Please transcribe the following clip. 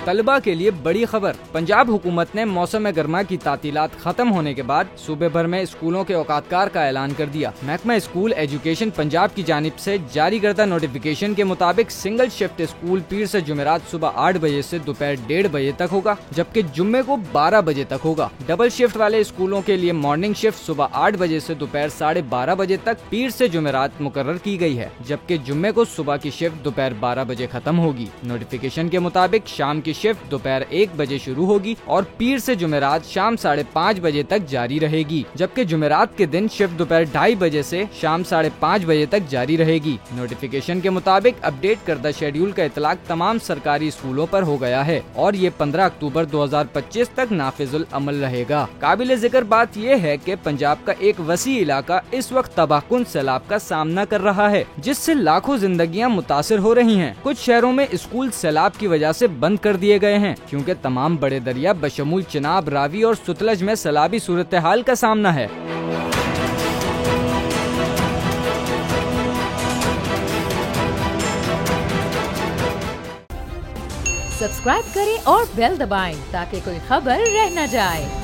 तलबा के लिए बड़ी खबर। पंजाब हुकूमत ने मौसम गर्मा की तातीलात खत्म होने के बाद सूबे भर में स्कूलों के औकातकार का ऐलान कर दिया। महकमा स्कूल एजुकेशन पंजाब की जानिब से जारी करदा नोटिफिकेशन के मुताबिक सिंगल शिफ्ट स्कूल पीर से जुमेरात सुबह 8 बजे से दोपहर 1:30 बजे तक होगा, जबकि जुम्मे को 12 बजे तक होगा। डबल शिफ्ट वाले स्कूलों के लिए मॉर्निंग शिफ्ट सुबह 8 बजे से दोपहर 12:30 बजे तक पीर से जुमेरात मुकर्रर की गई है, जबकि जुम्मे को सुबह की शिफ्ट दोपहर 12 बजे खत्म होगी। नोटिफिकेशन के मुताबिक शाम की शिफ्ट दोपहर 1 बजे शुरू होगी और पीर से जुमेरात शाम 5:30 बजे तक जारी रहेगी, जबकि जुमेरात के दिन शिफ्ट दोपहर 2:30 बजे से शाम 5:30 बजे तक जारी रहेगी। नोटिफिकेशन के मुताबिक अपडेट करदा शेड्यूल का इतलाक तमाम सरकारी स्कूलों पर हो गया है और ये 15 अक्टूबर 2025 तक नाफिजुल अमल रहेगा। काबिल जिक्र बात यह है कि पंजाब का एक वसी इलाका इस वक्त तबाहकुन सैलाब का सामना कर रहा है, जिससे लाखों जिंदगियां मुतासिर हो रही हैं। कुछ शहरों में स्कूल सैलाब की वजह से बंद कर दिए गए हैं, क्योंकि तमाम बड़े दरिया बशमूल चिनाब, रावी और सुतलज में सैलाबी सूरत हाल का सामना है। सब्सक्राइब करें और बेल दबाएं ताकि कोई खबर रह न जाए।